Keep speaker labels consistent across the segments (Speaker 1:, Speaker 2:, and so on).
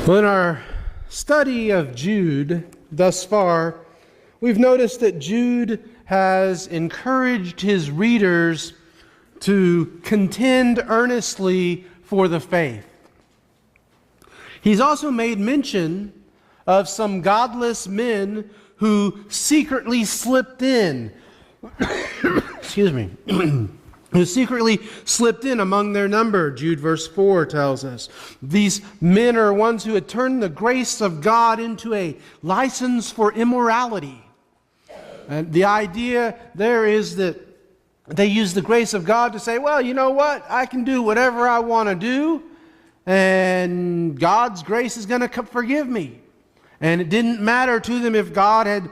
Speaker 1: Well, in our study of Jude thus far, we've noticed that Jude has encouraged his readers to contend earnestly for the faith. He's also made mention of some godless men who secretly slipped in, excuse me, who secretly slipped in among their number. Jude verse 4 tells us. These men are ones who had turned the grace of God into a license for immorality. And the idea there is that they use the grace of God to say, well, you know what? I can do whatever I want to do, and God's grace is going to forgive me. And it didn't matter to them if God had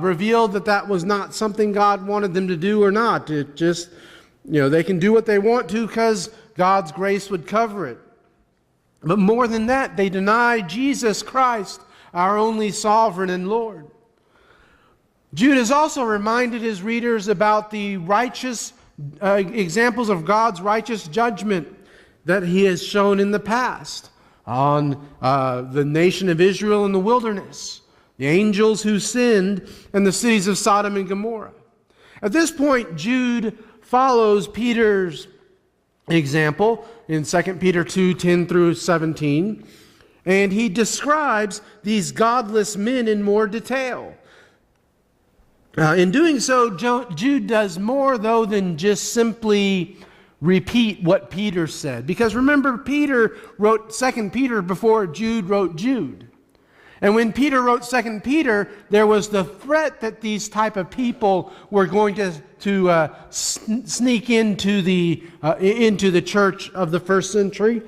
Speaker 1: revealed that that was not something God wanted them to do or not. It just, they can do what they want to because God's grace would cover it. But more than that, they deny Jesus Christ, our only sovereign and Lord. Jude has also reminded his readers about the righteous examples of God's righteous judgment that he has shown in the past on the nation of Israel in the wilderness, the angels who sinned, and the cities of Sodom and Gomorrah. At this point, Jude follows Peter's example in 2 Peter 2:10 through 17, and he describes these godless men in more detail. In doing so, Jude does more, though, than just simply repeat what Peter said. Because remember, Peter wrote 2 Peter before Jude wrote Jude. And when Peter wrote 2 Peter, there was the threat that these type of people were going to sneak into the church of the first century.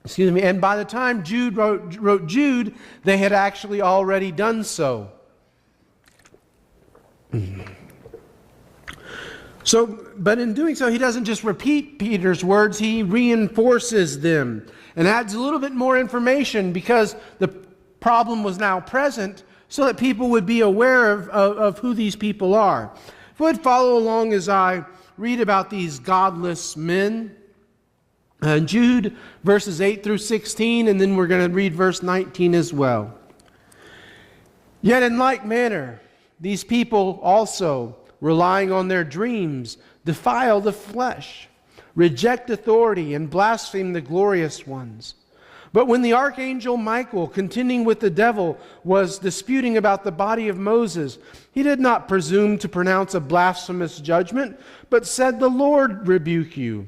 Speaker 1: Excuse me. And by the time Jude wrote Jude, they had actually already done so. But in doing so, he doesn't just repeat Peter's words, he reinforces them and adds a little bit more information because the problem was now present so that people would be aware of who these people are. If you would follow along as I read about these godless men, Jude verses 8 through 16, and then we're going to read verse 19 as well. Yet in like manner, these people also, relying on their dreams, defile the flesh, reject authority, and blaspheme the glorious ones. But when the archangel Michael, contending with the devil, was disputing about the body of Moses, he did not presume to pronounce a blasphemous judgment, but said, "The Lord rebuke you."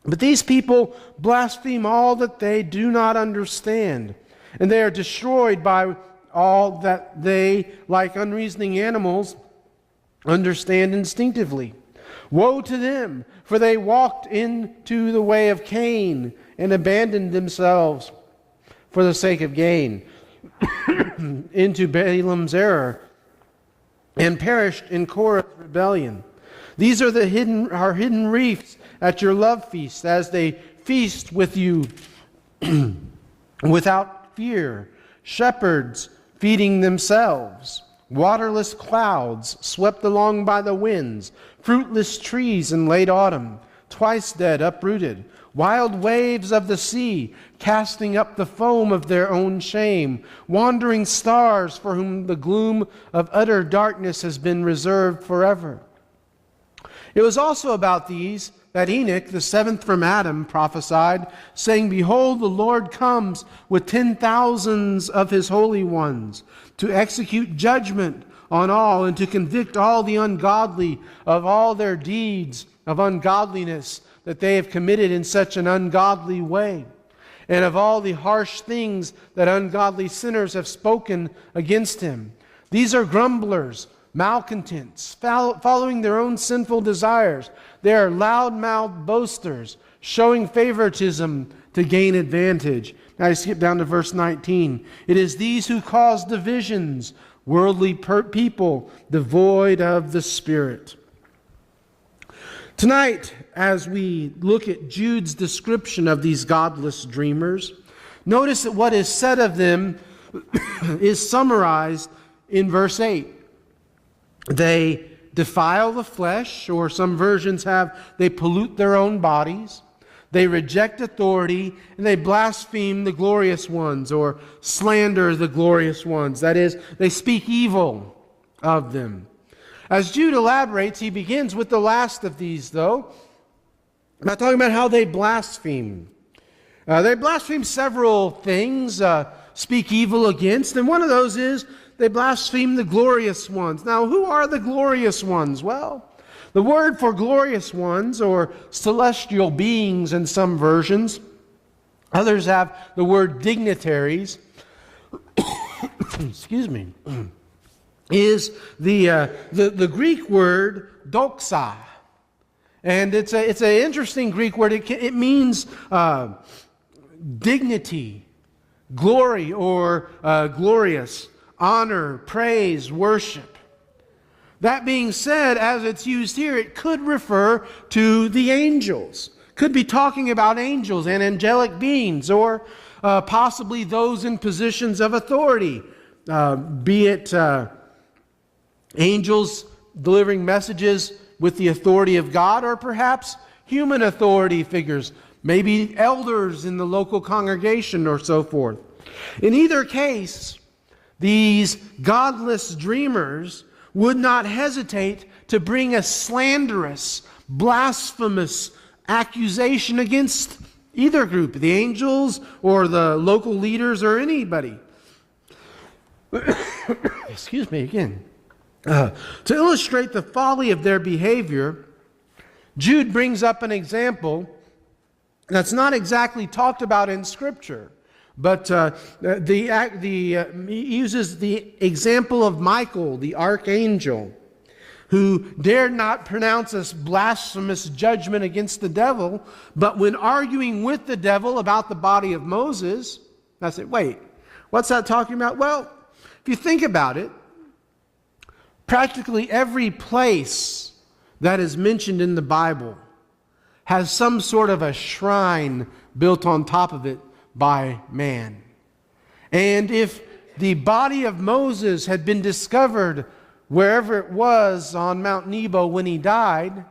Speaker 1: But these people blaspheme all that they do not understand, and they are destroyed by all that they, like unreasoning animals, understand instinctively. Woe to them, for they walked into the way of Cain and abandoned themselves for the sake of gain into Balaam's error and perished in Korah's rebellion. These are our hidden reefs at your love feast, as they feast with you without fear, shepherds feeding themselves, waterless clouds swept along by the winds, fruitless trees in late autumn, twice dead, uprooted, wild waves of the sea, casting up the foam of their own shame, wandering stars for whom the gloom of utter darkness has been reserved forever. It was also about these that Enoch, the seventh from Adam, prophesied, saying, "Behold, the Lord comes with 10,000s of his holy ones, to execute judgment on all, and to convict all the ungodly of all their deeds of ungodliness that they have committed in such an ungodly way, and of all the harsh things that ungodly sinners have spoken against him. These are grumblers, malcontents, following their own sinful desires. They are loud-mouthed boasters, showing favoritism to gain advantage." Now I skip down to verse 19. "It is these who cause divisions, worldly people, devoid of the Spirit." Tonight, as we look at Jude's description of these godless dreamers, notice that what is said of them is summarized in verse 8. They defile the flesh, or some versions have, they pollute their own bodies. They reject authority, and they blaspheme the glorious ones, or slander the glorious ones. That is, they speak evil of them. As Jude elaborates, he begins with the last of these, though, by talking about how they blaspheme. They blaspheme several things, speak evil against, and one of those is they blaspheme the glorious ones. Now, who are the glorious ones? Well, the word for glorious ones, or celestial beings in some versions, others have the word dignitaries, excuse me, is the Greek word doxa. And it's an interesting Greek word. It means dignity, glory, or glorious, honor, praise, worship. That being said, as it's used here, it could refer to the angels. Could be talking about angels and angelic beings, or possibly those in positions of authority, be it angels delivering messages with the authority of God, or perhaps human authority figures, maybe elders in the local congregation or so forth. In either case, these godless dreamers would not hesitate to bring a slanderous, blasphemous accusation against either group, the angels or the local leaders or anybody. Excuse me again. To illustrate the folly of their behavior, Jude brings up an example that's not exactly talked about in Scripture, but he uses the example of Michael, the archangel, who dared not pronounce a blasphemous judgment against the devil, but when arguing with the devil about the body of Moses, I said, wait, what's that talking about? Well, if you think about it, practically every place that is mentioned in the Bible has some sort of a shrine built on top of it by man. And if the body of Moses had been discovered wherever it was on Mount Nebo when he died,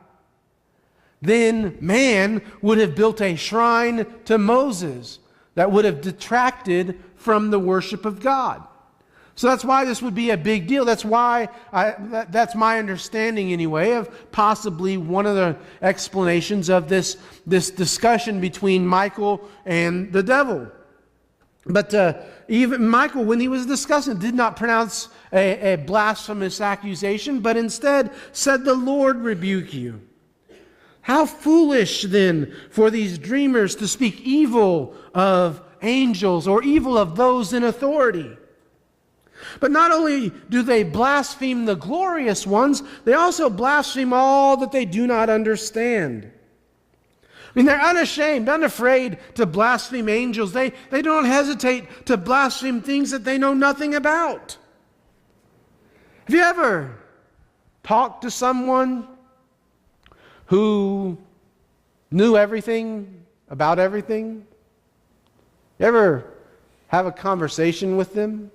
Speaker 1: then man would have built a shrine to Moses that would have detracted from the worship of God. So that's why this would be a big deal. That's why that's my understanding anyway of possibly one of the explanations of this discussion between Michael and the devil. But even Michael, when he was discussing, did not pronounce a blasphemous accusation, but instead said, "The Lord rebuke you." How foolish then for these dreamers to speak evil of angels or evil of those in authority. But not only do they blaspheme the glorious ones, they also blaspheme all that they do not understand. I mean, they're unashamed, unafraid to blaspheme angels. They don't hesitate to blaspheme things that they know nothing about. Have you ever talked to someone who knew everything about everything? You ever have a conversation with them?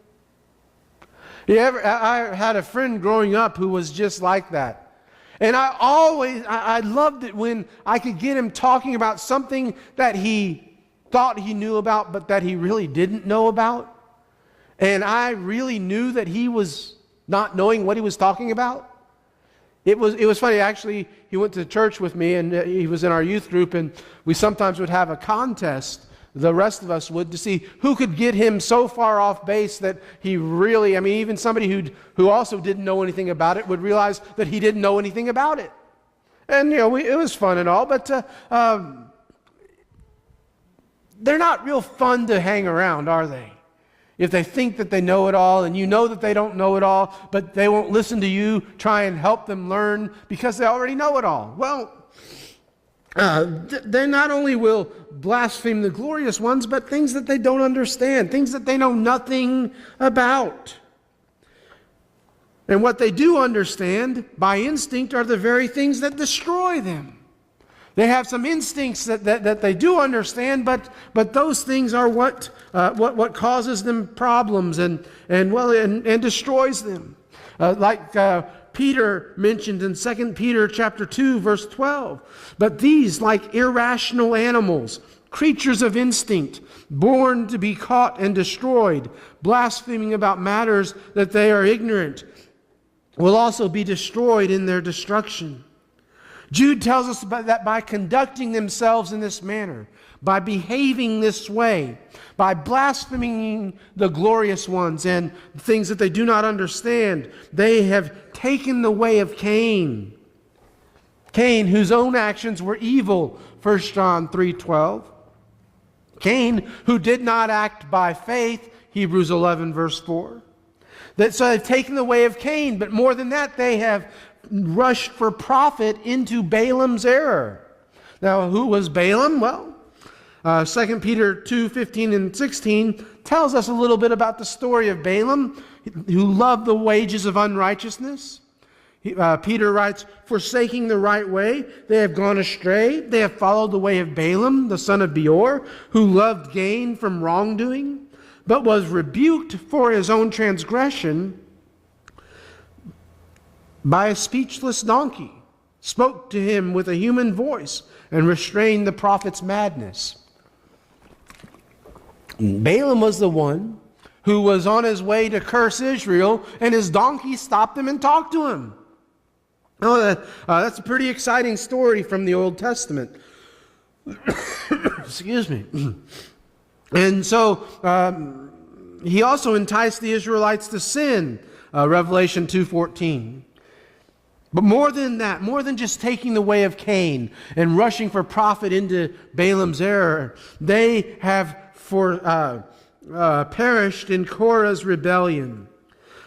Speaker 1: I had a friend growing up who was just like that. And I loved it when I could get him talking about something that he thought he knew about, but that he really didn't know about. And I really knew that he was not knowing what he was talking about. It was funny, actually. He went to church with me, and he was in our youth group, and we sometimes would have a contest, the rest of us would, to see who could get him so far off base that he really, even somebody who also didn't know anything about it would realize that he didn't know anything about it. And, it was fun and all, but they're not real fun to hang around, are they? If they think that they know it all, and you know that they don't know it all, but they won't listen to you, try and help them learn because they already know it all. Well, they not only will blaspheme the glorious ones, but things that they don't understand, things that they know nothing about. And what they do understand by instinct are the very things that destroy them. They have some instincts that they do understand, but those things are what causes them problems and destroys them. Peter mentioned in 2 Peter chapter 2, verse 12. But these, like irrational animals, creatures of instinct, born to be caught and destroyed, blaspheming about matters that they are ignorant, will also be destroyed in their destruction. Jude tells us that by conducting themselves in this manner, by behaving this way, by blaspheming the glorious ones and things that they do not understand, they have taken the way of Cain. Cain, whose own actions were evil, 1 John 3:12. Cain, who did not act by faith, Hebrews 11, verse 4. So they've taken the way of Cain, but more than that, they have rushed for profit into Balaam's error. Now, who was Balaam? Well, 2 Peter 2, 15 and 16 tells us a little bit about the story of Balaam, who loved the wages of unrighteousness. Peter writes, forsaking the right way, they have gone astray. They have followed the way of Balaam, the son of Beor, who loved gain from wrongdoing, but was rebuked for his own transgression by a speechless donkey, spoke to him with a human voice, and restrained the prophet's madness. Balaam was the one who was on his way to curse Israel, and his donkey stopped him and talked to him. Oh, that's a pretty exciting story from the Old Testament. Excuse me. And so he also enticed the Israelites to sin, Revelation 2:14. But more than that, more than just taking the way of Cain and rushing for profit into Balaam's error, they have perished in Korah's rebellion.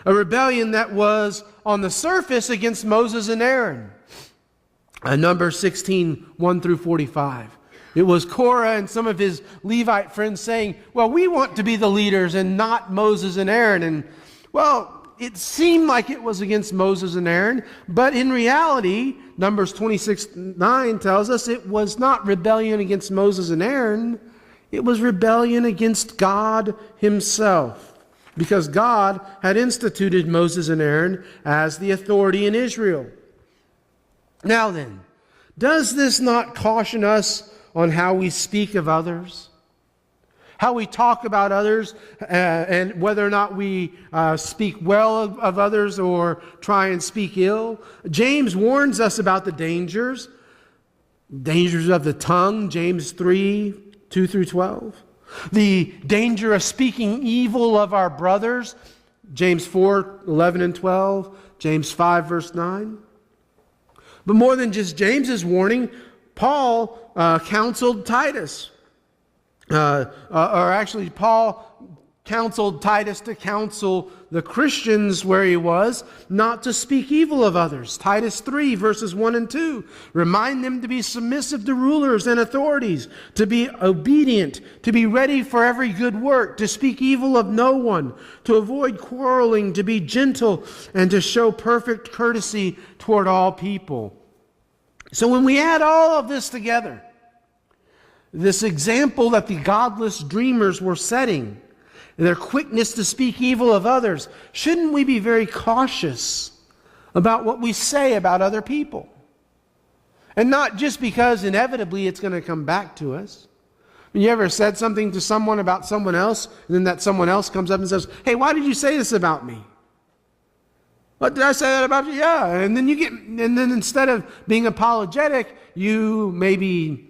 Speaker 1: A rebellion that was on the surface against Moses and Aaron. Numbers 16, 1 through 45. It was Korah and some of his Levite friends saying, well, we want to be the leaders and not Moses and Aaron. And, well, it seemed like it was against Moses and Aaron, but in reality, Numbers 26:9 tells us it was not rebellion against Moses and Aaron. It was rebellion against God himself, because God had instituted Moses and Aaron as the authority in Israel. Now then, does this not caution us on how we speak of others? How we talk about others, and whether or not we speak well of others or try and speak ill? James warns us about the dangers of the tongue, James 3, 2 through 12. The danger of speaking evil of our brothers, James 4, 11 and 12, James 5, verse 9. But more than just James's warning, Paul counseled Titus. Paul counseled Titus to counsel the Christians where he was not to speak evil of others. Titus 3, verses 1 and 2. Remind them to be submissive to rulers and authorities, to be obedient, to be ready for every good work, to speak evil of no one, to avoid quarreling, to be gentle, and to show perfect courtesy toward all people. So when we add all of this together, this example that the godless dreamers were setting, their quickness to speak evil of others, shouldn't we be very cautious about what we say about other people? And not just because inevitably it's going to come back to us. You ever said something to someone about someone else, and then that someone else comes up and says, hey, why did you say this about me? What, did I say that about you? Yeah. And then instead of being apologetic, you maybe,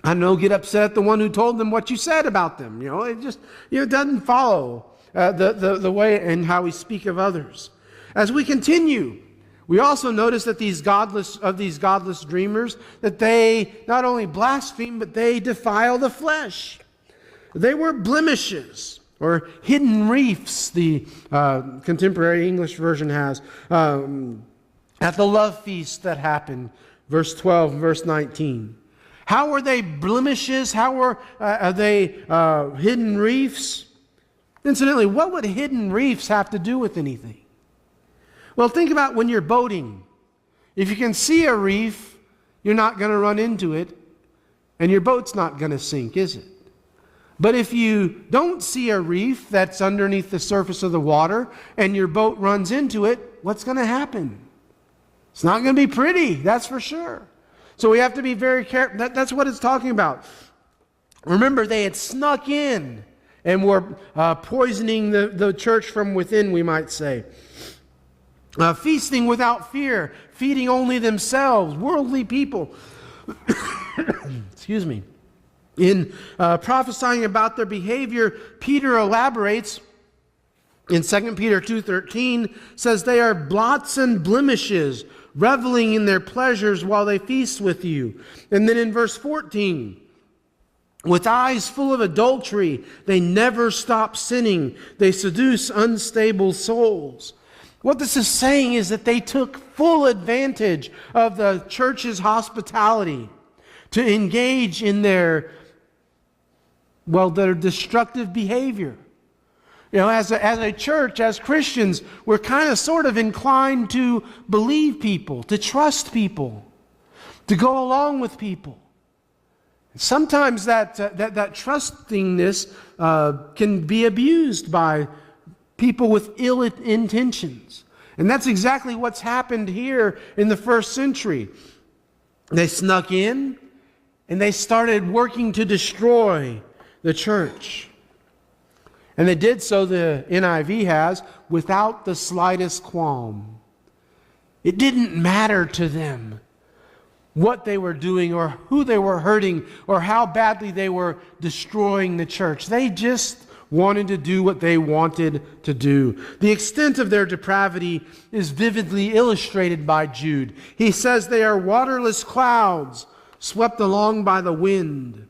Speaker 1: I don't know, get upset at the one who told them what you said about them. It just, it doesn't follow the way and how we speak of others. As we continue, we also notice that these godless dreamers, that they not only blaspheme, but they defile the flesh. They were blemishes, or hidden reefs, the contemporary English version has, at the love feast that happened, verse 12 and verse 19. How were they blemishes? How were they hidden reefs? Incidentally, what would hidden reefs have to do with anything? Well, think about when you're boating. If you can see a reef, you're not going to run into it, and your boat's not going to sink, is it? But if you don't see a reef that's underneath the surface of the water, and your boat runs into it, what's going to happen? It's not going to be pretty, that's for sure. So we have to be very careful. That's what it's talking about. Remember, they had snuck in and were poisoning the church from within, we might say. Feasting without fear, feeding only themselves, worldly people. Excuse me. In prophesying about their behavior, Peter elaborates in 2 Peter 2:13, says they are blots and blemishes, reveling in their pleasures while they feast with you. And then in verse 14, with eyes full of adultery, they never stop sinning. They seduce unstable souls. What this is saying is that they took full advantage of the church's hospitality to engage in their destructive behavior. You know, as a church, as Christians, we're kind of sort of inclined to believe people, to trust people, to go along with people. Sometimes that trustingness can be abused by people with ill intentions. And that's exactly what's happened here in the first century. They snuck in and they started working to destroy the church. And they did so, the NIV has, without the slightest qualm. It didn't matter to them what they were doing or who they were hurting or how badly they were destroying the church. They just wanted to do what they wanted to do. The extent of their depravity is vividly illustrated by Jude. He says they are waterless clouds swept along by the wind.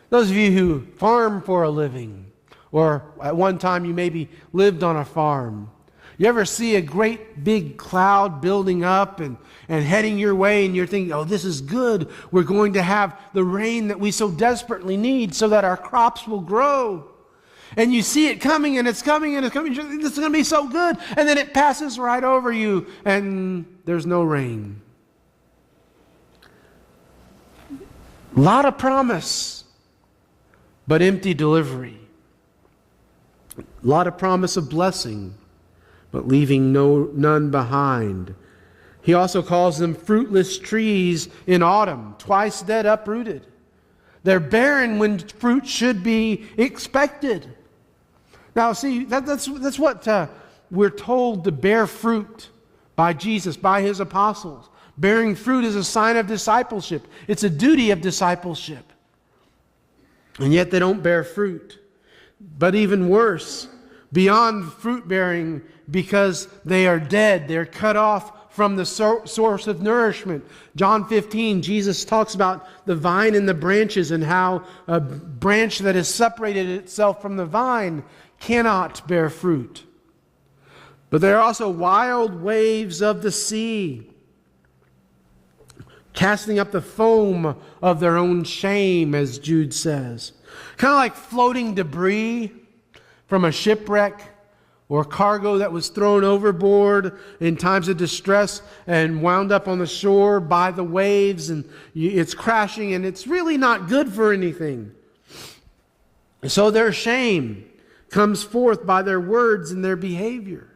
Speaker 1: Those of you who farm for a living, or at one time you maybe lived on a farm, you ever see a great big cloud building up and heading your way, and you're thinking, oh, this is good. We're going to have the rain that we so desperately need so that our crops will grow. And you see it coming, and it's coming, and it's coming. This is going to be so good. And then it passes right over you, and there's no rain. A lot of promise, but empty delivery. A lot of promise of blessing, but leaving none behind. He also calls them fruitless trees in autumn, twice dead, uprooted. They're barren when fruit should be expected. Now, see, that's what we're told to bear fruit by Jesus, by His apostles. Bearing fruit is a sign of discipleship. It's a duty of discipleship. And yet they don't bear fruit. But even worse, beyond fruit bearing, because they are dead, they're cut off from the source of nourishment. John 15, Jesus talks about the vine and the branches and how a branch that has separated itself from the vine cannot bear fruit. But there are also wild waves of the sea, casting up the foam of their own shame, as Jude says. Kind of like floating debris from a shipwreck or cargo that was thrown overboard in times of distress and wound up on the shore by the waves, and it's crashing, and it's really not good for anything. So their shame comes forth by their words and their behavior.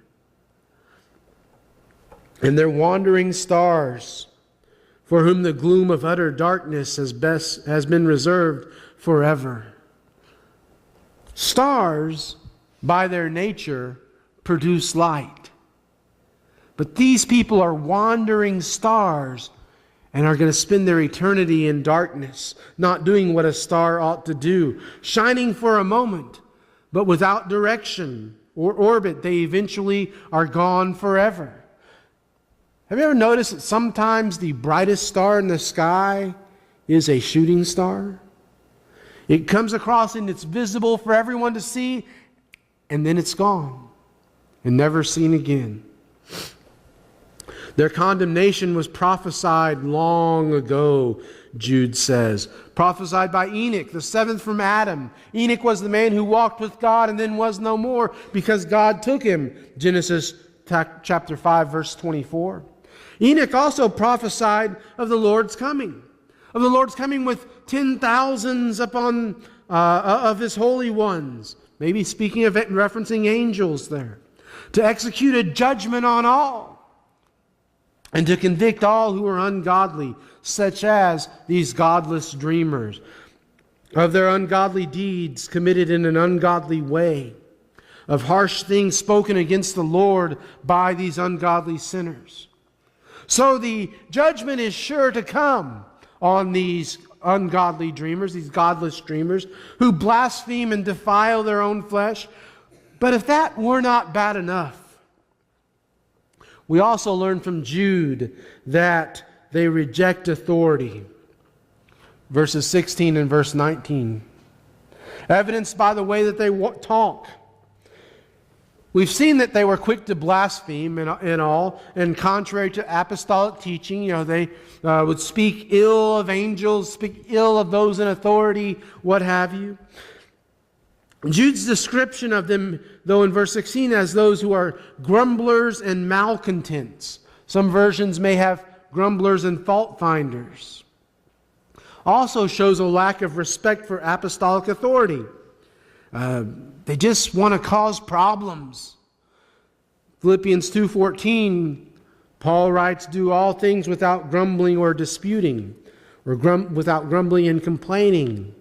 Speaker 1: And they're wandering stars, for whom the gloom of utter darkness has been reserved forever. Stars, by their nature, produce light. But these people are wandering stars and are going to spend their eternity in darkness, not doing what a star ought to do, shining for a moment, but without direction or orbit. They eventually are gone forever. Have you ever noticed that sometimes the brightest star in the sky is a shooting star? It comes across and it's visible for everyone to see, and then it's gone and never seen again. Their condemnation was prophesied long ago, Jude says. Prophesied by Enoch, the seventh from Adam. Enoch was the man who walked with God and then was no more because God took him. Genesis chapter 5, verse 24. Enoch also prophesied of the Lord's coming. Of the Lord's coming with 10,000s upon of His holy ones. Maybe speaking of it and referencing angels there. to execute a judgment on all, and to convict all who are ungodly, such as these godless dreamers, of their ungodly deeds committed in an ungodly way, of harsh things spoken against the Lord by these ungodly sinners. So the judgment is sure to come on these ungodly dreamers, these godless dreamers, who blaspheme and defile their own flesh. But if that were not bad enough, we also learn from Jude that they reject authority. Verses 16 and verse 19. Evidenced by the way that they talk. We've seen that they were quick to blaspheme and all, and contrary to apostolic teaching, they would speak ill of angels, speak ill of those in authority, what have you. Jude's description of them, though, in verse 16, as those who are grumblers and malcontents. Some versions may have grumblers and fault finders. Also shows a lack of respect for apostolic authority. They just want to cause problems. Philippians 2:14, Paul writes, "Do all things without grumbling or disputing, or without grumbling and complaining."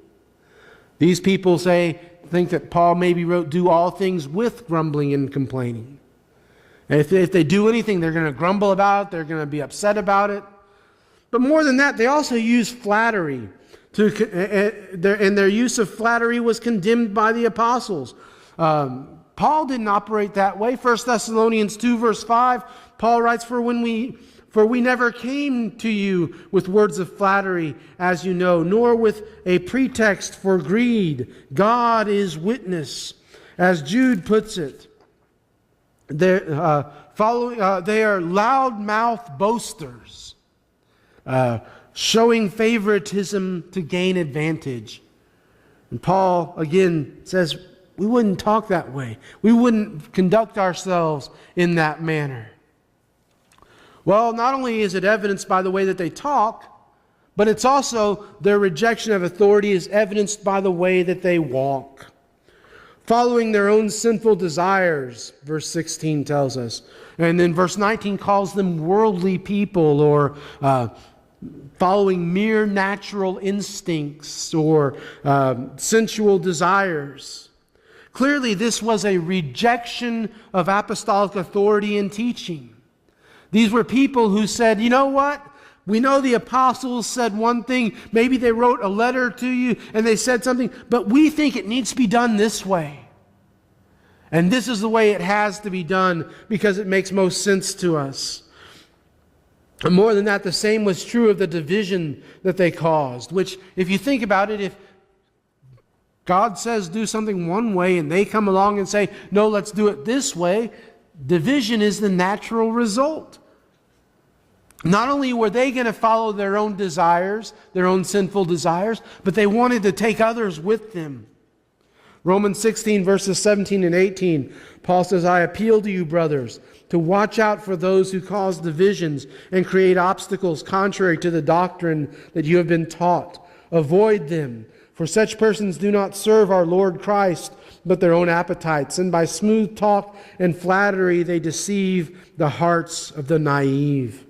Speaker 1: These people think that Paul maybe wrote, "Do all things with grumbling and complaining." And if they do anything, they're going to grumble about it, they're going to be upset about it. But more than that, they also use flattery. And their use of flattery was condemned by the apostles. Paul didn't operate that way. 1 Thessalonians 2 verse 5, Paul writes, For we never came to you with words of flattery, as you know, nor with a pretext for greed. God is witness." As Jude puts it, they are loud-mouthed boasters, showing favoritism to gain advantage. And Paul, again, says we wouldn't talk that way. We wouldn't conduct ourselves in that manner. Well, not only is it evidenced by the way that they talk, but it's also their rejection of authority is evidenced by the way that they walk. Following their own sinful desires, verse 16 tells us. And then verse 19 calls them worldly people, or following mere natural instincts or sensual desires. Clearly, this was a rejection of apostolic authority and teaching. These were people who said, "You know what? We know the apostles said one thing. Maybe they wrote a letter to you and they said something, but we think it needs to be done this way. And this is the way it has to be done because it makes most sense to us." And more than that, the same was true of the division that they caused, which, if you think about it, if God says do something one way and they come along and say, "No, let's do it this way," division is the natural result. Not only were they going to follow their own desires, their own sinful desires, but they wanted to take others with them. Romans 16 verses 17 and 18, Paul says, "I appeal to you, brothers, to watch out for those who cause divisions and create obstacles contrary to the doctrine that you have been taught. Avoid them, for such persons do not serve our Lord Christ, but their own appetites, and by smooth talk and flattery they deceive the hearts of the naive."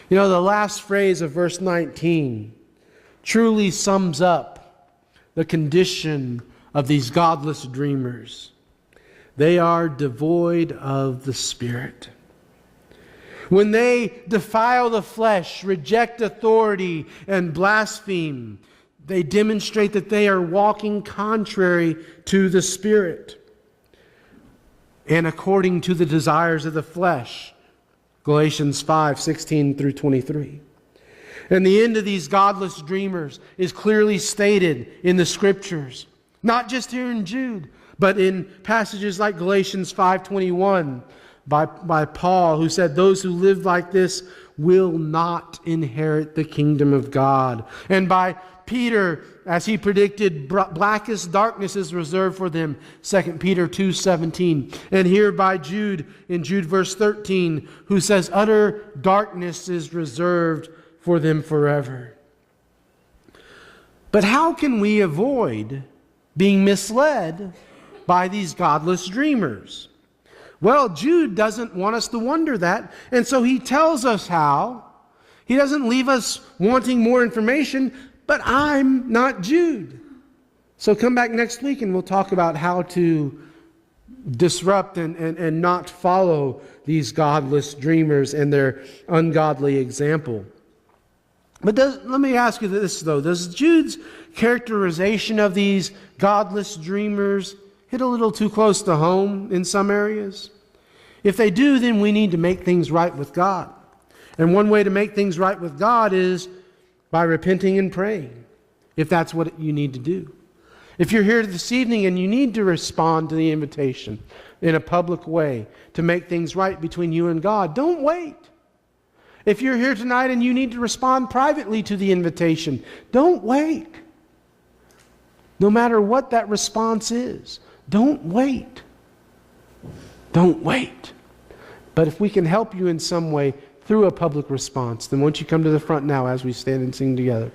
Speaker 1: The last phrase of verse 19 truly sums up the condition of these godless dreamers. They are devoid of the Spirit. When they defile the flesh, reject authority, and blaspheme, they demonstrate that they are walking contrary to the Spirit and according to the desires of the flesh. Galatians 5:16 through 23. And the end of these godless dreamers is clearly stated in the Scriptures. Not just here in Jude, but in passages like Galatians 5:21 by Paul, who said, "Those who live like this will not inherit the kingdom of God." And by Peter, as he predicted, blackest darkness is reserved for them, 2 Peter 2:17. And here by Jude, in Jude verse 13, who says, "Utter darkness is reserved for them forever." But how can we avoid being misled by these godless dreamers? Well, Jude doesn't want us to wonder that, and so he tells us how. He doesn't leave us wanting more information, but I'm not Jude. So come back next week and we'll talk about how to disrupt and not follow these godless dreamers and their ungodly example. But let me ask you this, though. Does Jude's characterization of these godless dreamers hit a little too close to home in some areas? If they do, then we need to make things right with God. And one way to make things right with God is by repenting and praying, if that's what you need to do. If you're here this evening and you need to respond to the invitation in a public way to make things right between you and God, don't wait. If you're here tonight and you need to respond privately to the invitation, don't wait. No matter what that response is, don't wait. Don't wait. But if we can help you in some way through a public response, then won't you come to the front now as we stand and sing together?